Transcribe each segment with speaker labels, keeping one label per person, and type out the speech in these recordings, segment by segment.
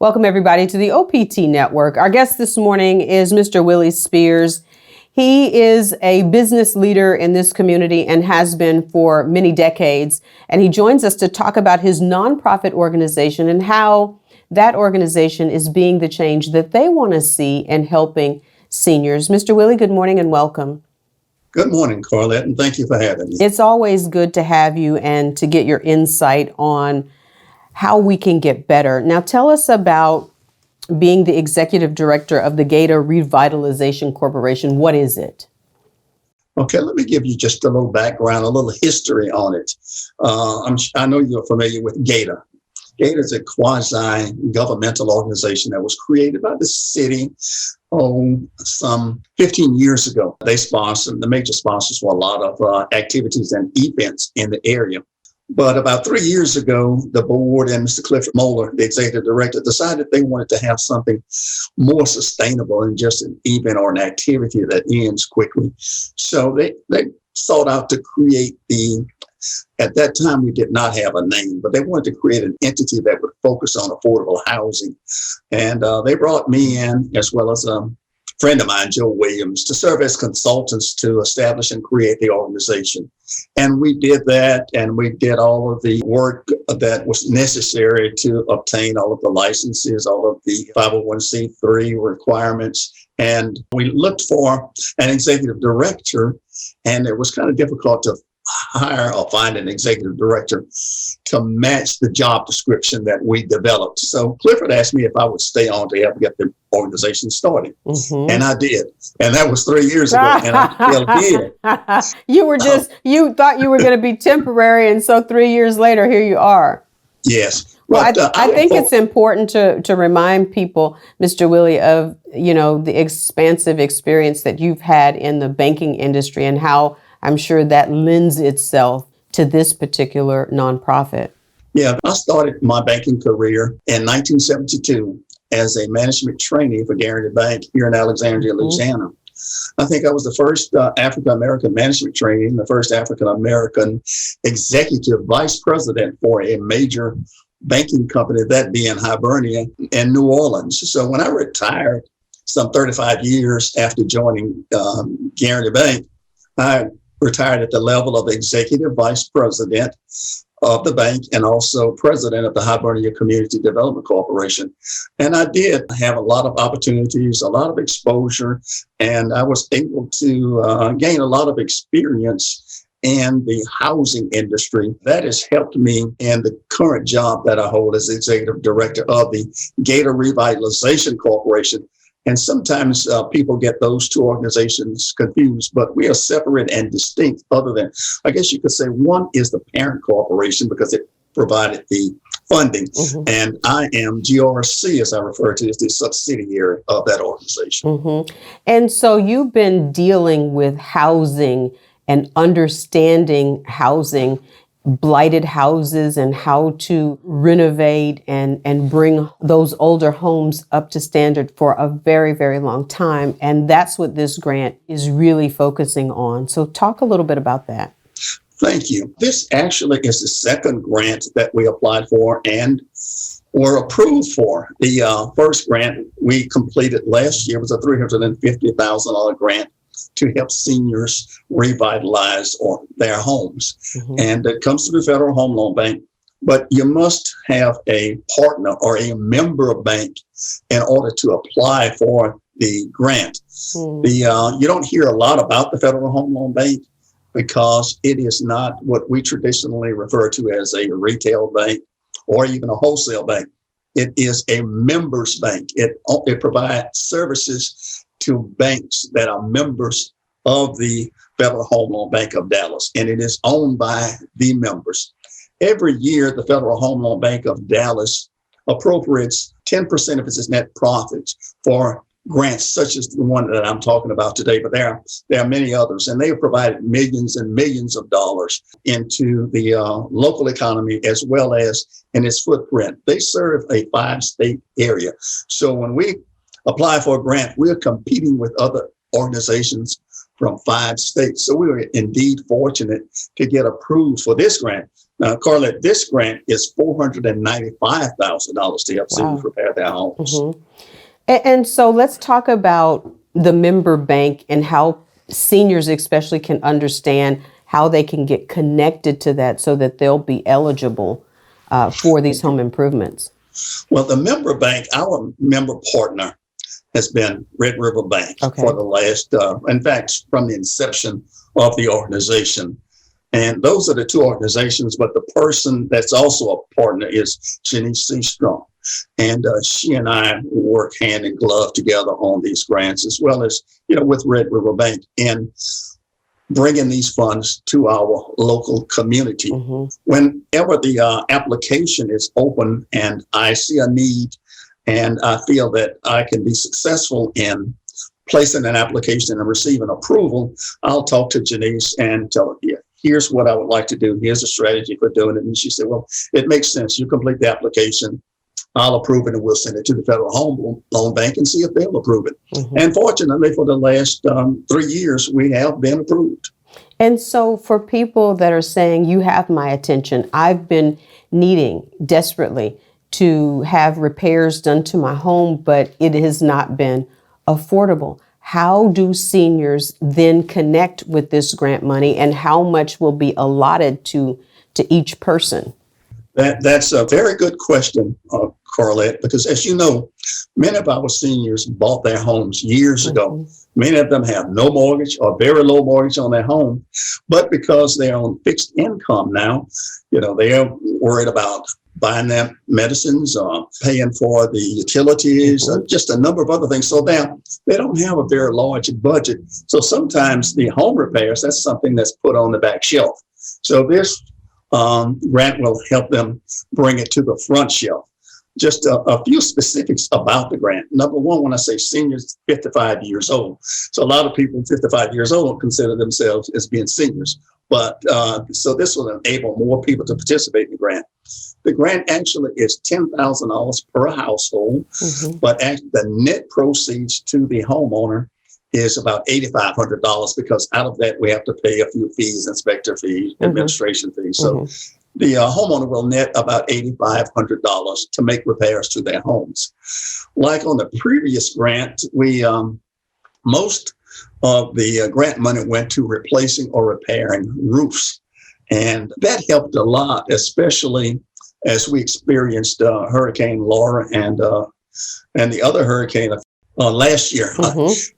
Speaker 1: Welcome, everybody, to the OPT Network. Our guest this morning is Mr. Willie Spears. He is a business leader in this community and has been for many decades. And he joins us to talk about his nonprofit organization and how that organization is being the change that they want to see in helping seniors. Mr. Willie, good morning and welcome.
Speaker 2: Good morning, Carlette, and thank you for having me.
Speaker 1: It's always good to have you and to get your insight on how we can get better. Now, tell us about being the executive director of the GAEDA Revitalization Corporation. What is it?
Speaker 2: Okay, let me give you just a little background, a little history on it. I know you're familiar with GAEDA. GAEDA is a quasi-governmental organization that was created by the city some 15 years ago. They sponsored, the major sponsors for a lot of activities and events in the area. But about 3 years ago, the board and Mr. Clifford Moeller, the executive director, decided they wanted to have something more sustainable than just an event or an activity that ends quickly. So they sought out to create at that time, we did not have a name, but they wanted to create an entity that would focus on affordable housing. And they brought me in, as well as a friend of mine, Joe Williams, to serve as consultants to establish and create the organization. And we did that, and we did all of the work that was necessary to obtain all of the licenses, all of the 501c3 requirements. And we looked for an executive director, and it was kind of difficult to hire or find an executive director to match the job description that we developed. So Clifford asked me if I would stay on to help get the organization started. Mm-hmm. And I did. And that was 3 years ago, and I still did.
Speaker 1: You thought you were going to be temporary, and so 3 years later, here you are.
Speaker 2: Yes.
Speaker 1: Well, I think it's important to remind people, Mr. Willie, of, the expansive experience that you've had in the banking industry and how I'm sure that lends itself to this particular nonprofit.
Speaker 2: Yeah, I started my banking career in 1972 as a management trainee for GAEDA Bank here in Alexandria, Louisiana. I think I was the first African-American management trainee and the first African-American executive vice president for a major banking company, that being Hibernia in New Orleans. So when I retired some 35 years after joining GAEDA Bank, I retired at the level of executive vice president of the bank and also president of the Hibernia Community Development Corporation. And I did have a lot of opportunities, a lot of exposure, and I was able to gain a lot of experience in the housing industry. That has helped me in the current job that I hold as executive director of the GAEDA Revitalization Corporation. And sometimes people get those two organizations confused, but we are separate and distinct other than, I guess you could say, one is the parent corporation because it provided the funding. Mm-hmm. And I am GRC, as I refer to, as the subsidiary of that organization.
Speaker 1: Mm-hmm. And so you've been dealing with housing and understanding housing, blighted houses, and how to renovate and bring those older homes up to standard for a very, very long time. And that's what this grant is really focusing on. So talk a little bit about that.
Speaker 2: Thank you. This actually is the second grant that we applied for and were approved for. The first grant we completed last year was a $350,000 grant to help seniors revitalize their homes. Mm-hmm. And it comes through the Federal Home Loan Bank, but you must have a partner or a member bank in order to apply for the grant. Mm-hmm. You don't hear a lot about the Federal Home Loan Bank because it is not what we traditionally refer to as a retail bank or even a wholesale bank. It is a members bank. It provides services to banks that are members of the Federal Home Loan Bank of Dallas, and it is owned by the members. Every year, the Federal Home Loan Bank of Dallas appropriates 10% of its net profits for grants such as the one that I'm talking about today, but there are many others, and they have provided millions and millions of dollars into the local economy as well as in its footprint. They serve a 5-state area. So when we apply for a grant, we're competing with other organizations from 5 states. So we were indeed fortunate to get approved for this grant. Now, Carlette, this grant is $495,000 to help seniors repair their homes.
Speaker 1: Mm-hmm. And so let's talk about the member bank and how seniors especially can understand how they can get connected to that so that they'll be eligible for these home improvements.
Speaker 2: Well, the member bank, our member partner has been Red River Bank for the last, in fact, from the inception of the organization. And those are the two organizations, but the person that's also a partner is Janice C. Strong. And she and I work hand in glove together on these grants, as well as, with Red River Bank, in bringing these funds to our local community. Mm-hmm. Whenever the application is open and I see a need and I feel that I can be successful in placing an application and receiving approval, I'll talk to Janice and tell her, here's what I would like to do. Here's a strategy for doing it. And she said, well, it makes sense. You complete the application, I'll approve it, and we'll send it to the Federal Home Loan Bank and see if they'll approve it. Mm-hmm. And fortunately, for the last 3 years, we have been approved.
Speaker 1: And so for people that are saying, you have my attention, I've been needing desperately to have repairs done to my home, but it has not been affordable. How do seniors then connect with this grant money, and how much will be allotted to each person?
Speaker 2: That's a very good question, Carlette, because as you know, many of our seniors bought their homes years ago. Many of them have no mortgage or very low mortgage on their home, but because they're on fixed income now, they're worried about buying their medicines, paying for the utilities, just a number of other things. So now they don't have a very large budget. So sometimes the home repairs, that's something that's put on the back shelf. So this grant will help them bring it to the front shelf. Just a few specifics about the grant. Number one, when I say seniors, 55 years old. So a lot of people 55 years old don't consider themselves as being seniors. But so this will enable more people to participate in the grant. The grant actually is $10,000 per household, but the net proceeds to the homeowner is about $8,500, because out of that we have to pay a few fees, inspector fees, administration fees. So the homeowner will net about $8,500 to make repairs to their homes. Like on the previous grant, we most of the grant money went to replacing or repairing roofs, and that helped a lot, especially as we experienced Hurricane Laura and the other hurricane last year.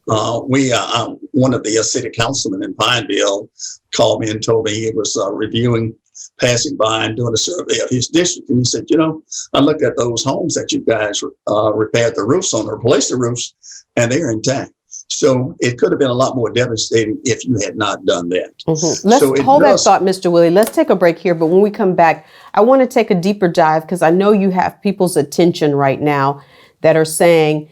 Speaker 2: One of the city councilmen in Pineville called me and told me he was passing by and doing a survey of his district. And he said, I looked at those homes that you guys repaired the roofs on, or replaced the roofs, and they're intact. So it could have been a lot more devastating if you had not done that.
Speaker 1: Let's hold that thought, Mr. Willie. Let's take a break here. But when we come back, I want to take a deeper dive, because I know you have people's attention right now that are saying,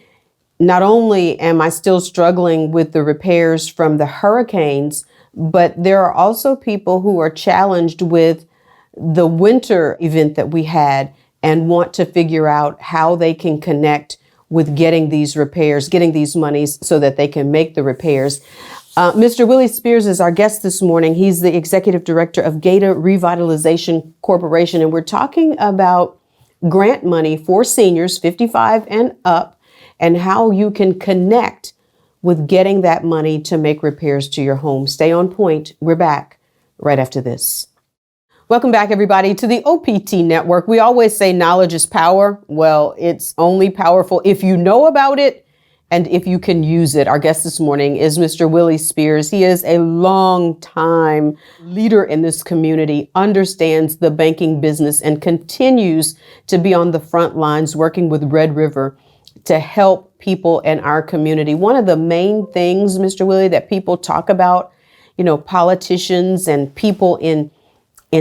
Speaker 1: not only am I still struggling with the repairs from the hurricanes, but there are also people who are challenged with the winter event that we had and want to figure out how they can connect with getting these repairs, getting these monies so that they can make the repairs. Mr. Willie Spears is our guest this morning. He's the executive director of GAEDA Revitalization Corporation, and we're talking about grant money for seniors 55 and up, and how you can connect with getting that money to make repairs to your home. Stay on point. We're back right after this. Welcome back, everybody, to the OPT Network. We always say knowledge is power. Well, it's only powerful if you know about it and if you can use it. Our guest this morning is Mr. Willie Spears. He is a long-time leader in this community, understands the banking business, and continues to be on the front lines working with Red River to help people in our community. One of the main things, Mr. Willie, that people talk about, politicians and people in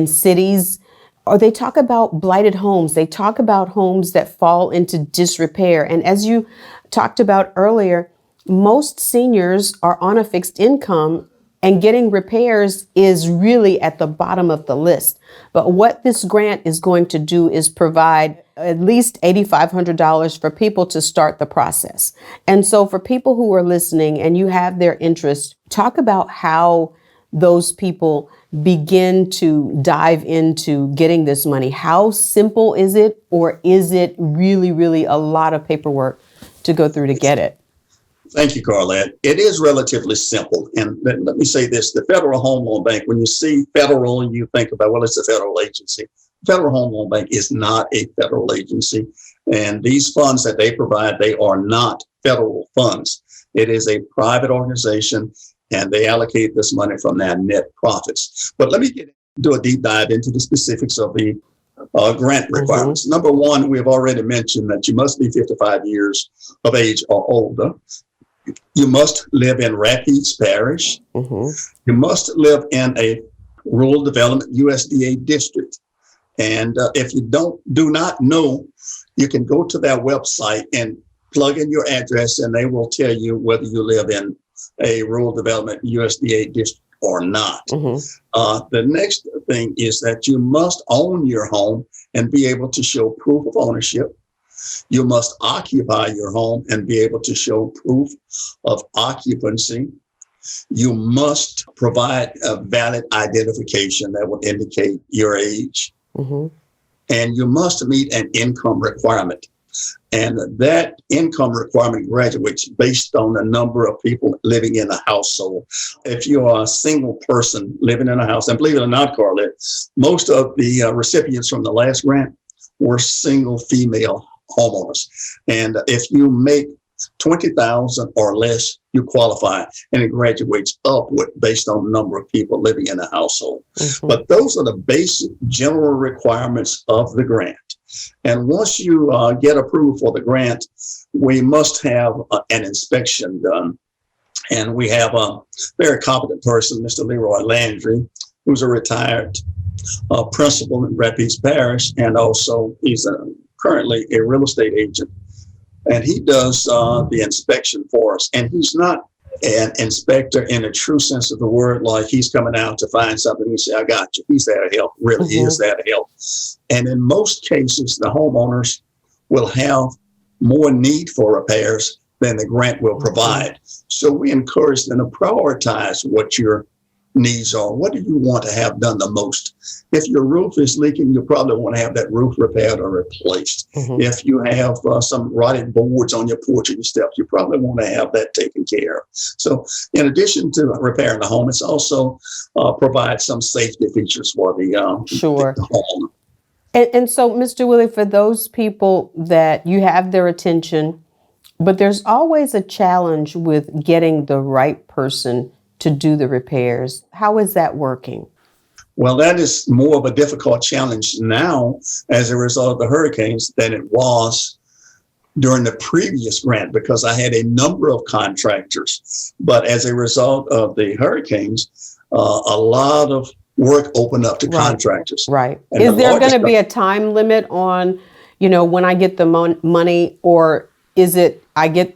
Speaker 1: cities, or they talk about blighted homes. They talk about homes that fall into disrepair. And as you talked about earlier, most seniors are on a fixed income, and getting repairs is really at the bottom of the list. But what this grant is going to do is provide at least $8,500 for people to start the process. And so for people who are listening and you have their interest, talk about how those people begin to dive into getting this money? How simple is it, or is it really, really a lot of paperwork to go through to get it?
Speaker 2: Thank you, Carlette. It is relatively simple. And let me say this, the Federal Home Loan Bank, when you see federal, you think about, well, it's a federal agency. Federal Home Loan Bank is not a federal agency. And these funds that they provide, they are not federal funds. It is a private organization, and they allocate this money from their net profits. But let me do a deep dive into the specifics of the grant requirements. Mm-hmm. Number one, we have already mentioned that you must be 55 years of age or older. You must live in Rapides Parish. Mm-hmm. You must live in a rural development USDA district. And if you do not know, you can go to their website and plug in your address, and they will tell you whether you live in a rural development USDA district or not. Mm-hmm. The next thing is that you must own your home and be able to show proof of ownership. You must occupy your home and be able to show proof of occupancy. You must provide a valid identification that will indicate your age. Mm-hmm. And you must meet an income requirement. And that income requirement graduates based on the number of people living in a household. If you are a single person living in a house, and believe it or not, Carlette, most of the recipients from the last grant were single female homeowners. And if you make $20,000 or less, you qualify, and it graduates upward based on the number of people living in a household. Mm-hmm. But those are the basic general requirements of the grant. And once you get approved for the grant, we must have an inspection done. And we have a very competent person, Mr. Leroy Landry, who's a retired principal in Rapides Parish, and also he's currently a real estate agent. And he does the inspection for us. And he's not an inspector in a true sense of the word, like he's coming out to find something and say, I got you. He's there to help, really mm-hmm. is there to help. And in most cases, the homeowners will have more need for repairs than the grant will provide. Mm-hmm. So we encourage them to prioritize what your needs are. What do you want to have done the most? If your roof is leaking, you probably want to have that roof repaired or replaced. Mm-hmm. If you have some rotted boards on your porch or your steps, you probably want to have that taken care of. So in addition to repairing the home, it's also provides some safety features for the homeowner.
Speaker 1: And so, Mr. Willie, for those people that you have their attention, but there's always a challenge with getting the right person to do the repairs. How is that working?
Speaker 2: Well, that is more of a difficult challenge now as a result of the hurricanes than it was during the previous grant, because I had a number of contractors. But as a result of the hurricanes, a lot of work opened up to contractors.
Speaker 1: Right. And is there going to be a time limit on, when I get the money, or is it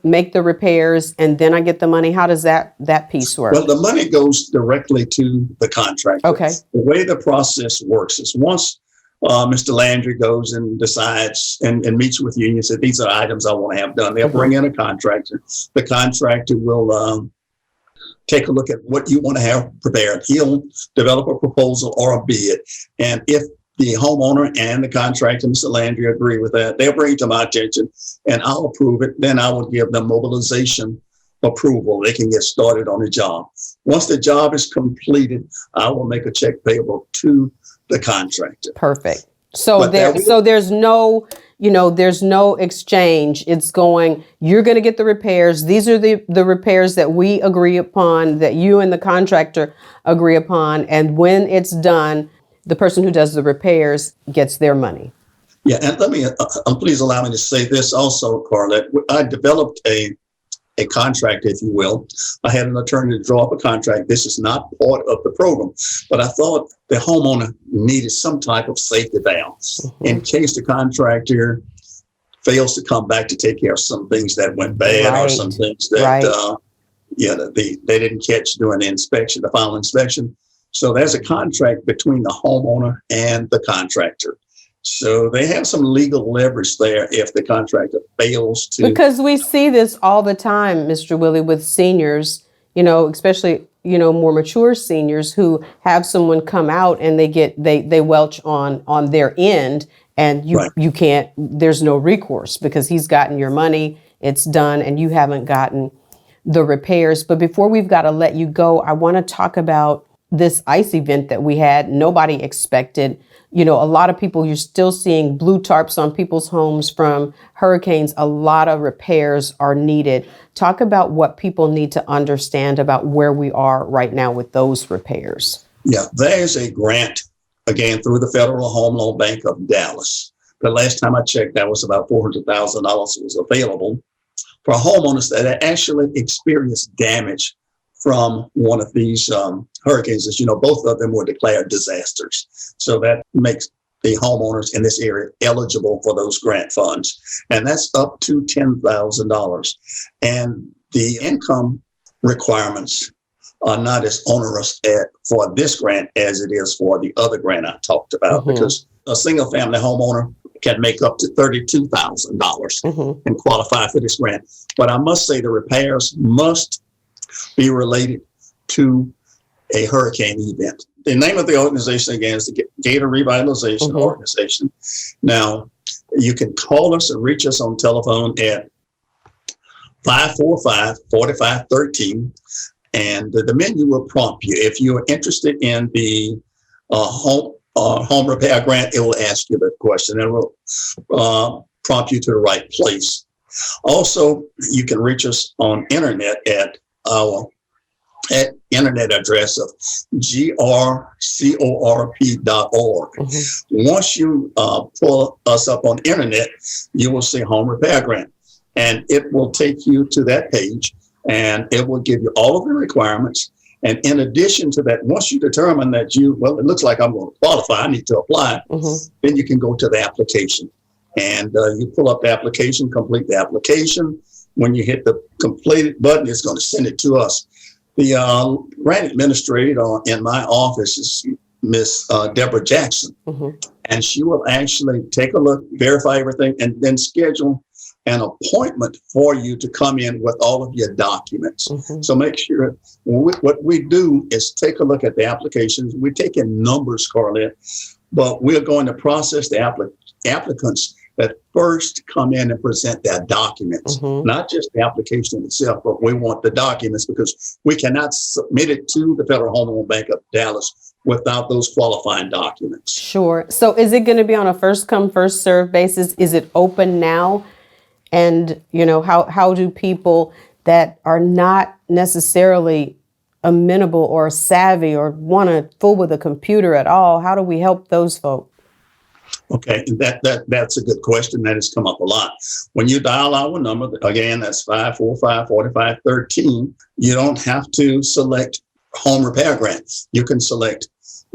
Speaker 1: make the repairs and then I get the money? How does that piece work?
Speaker 2: Well, the money goes directly to the contractor.
Speaker 1: Okay.
Speaker 2: The way the process works is once Mr. Landry goes and decides and meets with you and you say, these are items I want to have done. They'll bring in a contractor. The contractor will take a look at what you want to have prepared. He'll develop a proposal or a bid. And if the homeowner and the contractor, Mr. Landry, agree with that, they'll bring it to my attention and I'll approve it. Then I will give them mobilization approval. They can get started on the job. Once the job is completed, I will make a check payable to the contractor.
Speaker 1: Perfect. So there's no, there's no exchange. It's going, you're going to get the repairs. These are the repairs that we agree upon, that you and the contractor agree upon. And when it's done, the person who does the repairs gets their money.
Speaker 2: Yeah, and let me, please allow me to say this also, Carlette. I developed a contract, if you will. I had an attorney to draw up a contract. This is not part of the program, but I thought the homeowner needed some type of safety valve in case the contractor fails to come back to take care of some things that went bad or some things that they didn't catch during the final inspection. So there's a contract between the homeowner and the contractor. So they have some legal leverage there if the contractor fails to.
Speaker 1: Because we see this all the time, Mr. Willie, with seniors, especially more mature seniors who have someone come out and they welch on their end, and you can't, there's no recourse because he's gotten your money, it's done, and you haven't gotten the repairs. But before we've got to let you go, I want to talk about this ice event that we had. Nobody expected. A lot of people, you're still seeing blue tarps on people's homes from hurricanes. A lot of repairs are needed. Talk about what people need to understand about where we are right now with those repairs.
Speaker 2: Yeah, there's a grant, again, through the Federal Home Loan Bank of Dallas. The last time I checked, that was about $400,000 was available for homeowners that actually experienced damage from one of these hurricanes. As you know, both of them were declared disasters. So that makes the homeowners in this area eligible for those grant funds. And that's up to $10,000. And the income requirements are not as onerous for this grant as it is for the other grant I talked about, because a single family homeowner can make up to $32,000 and qualify for this grant. But I must say the repairs must be related to a hurricane event. The name of the organization, again, is the GAEDA Revitalization Organization. Now, you can call us and reach us on telephone at 545-4513, and the menu will prompt you. If you're interested in the home repair grant, it will ask you the question and it will prompt you to the right place. Also, you can reach us on internet at our internet address of grcorp.org. Once you pull us up on internet, you will see Home Repair Grant, and it will take you to that page, and it will give you all of the requirements. And in addition to that, once you determine that it looks like I'm going to qualify, I need to apply, then you can go to the application. And you pull up the application, complete the application. When you hit the completed button, it's going to send it to us. The grant administrator in my office is Miss Deborah Jackson, and she will actually take a look, verify everything, and then schedule an appointment for you to come in with all of your documents. So make sure what we do is take a look at the applications. We take in numbers, Carlette, but we're going to process the applicants that first come in and present their documents, not just the application itself, but we want the documents because we cannot submit it to the Federal Home Loan Bank of Dallas without those qualifying documents.
Speaker 1: Sure. So is it going to be on a first come, first served basis? Is it open now? And, how do people that are not necessarily amenable or savvy or want to fool with a computer at all, how do we help those folks?
Speaker 2: Okay, that's a good question. That has come up a lot. When you dial our number, again, that's 545-4513, you don't have to select Home Repair Grant. You can select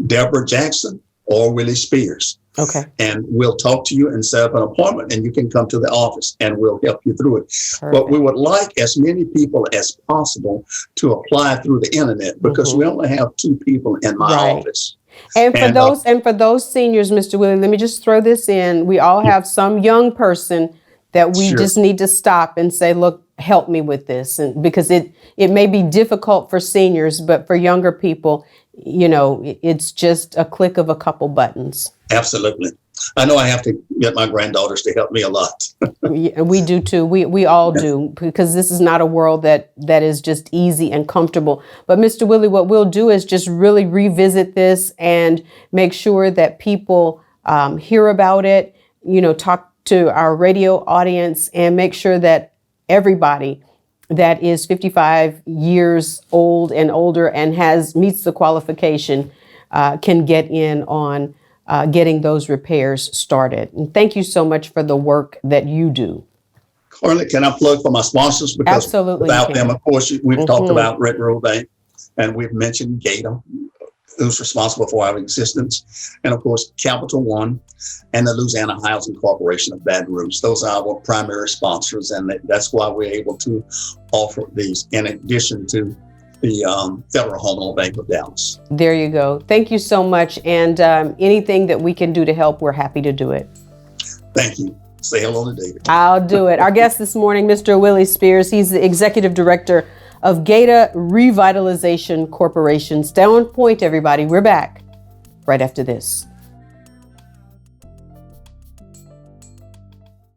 Speaker 2: Deborah Jackson or Willie Spears.
Speaker 1: Okay.
Speaker 2: And we'll talk to you and set up an appointment, and you can come to the office and we'll help you through it. Perfect. But we would like as many people as possible to apply through the internet because we only have 2 people in my office.
Speaker 1: And for those seniors, Mr. Willie, let me just throw this in. We all have some young person that we just need to stop and say, look, help me with this. And because it may be difficult for seniors, but for younger people, it's just a click of a couple buttons.
Speaker 2: Absolutely. I know I have to get my granddaughters to help me a lot.
Speaker 1: We do too. We all do, because this is not a world that is just easy and comfortable. But Mr. Willie, what we'll do is just really revisit this and make sure that people hear about it, talk to our radio audience and make sure that everybody that is 55 years old and older and meets the qualification can get in on getting those repairs started. And thank you so much for the work that you do.
Speaker 2: Carlette, can I plug for my sponsors? Because
Speaker 1: absolutely,
Speaker 2: without them, of course, we've talked about Red Road Bank, and we've mentioned GAEDA, who's responsible for our existence, and of course, Capital One and the Louisiana Housing Corporation of Baton Rouge. Those are our primary sponsors, and that's why we're able to offer these in addition to the Federal Home Loan Bank of Dallas.
Speaker 1: There you go. Thank you so much. And anything that we can do to help, we're happy to do it.
Speaker 2: Thank you. Say hello to David.
Speaker 1: I'll do it. Our guest this morning, Mr. Willie Spears, he's the Executive Director of GAEDA Revitalization Corporation. Stay on point, everybody. We're back right after this.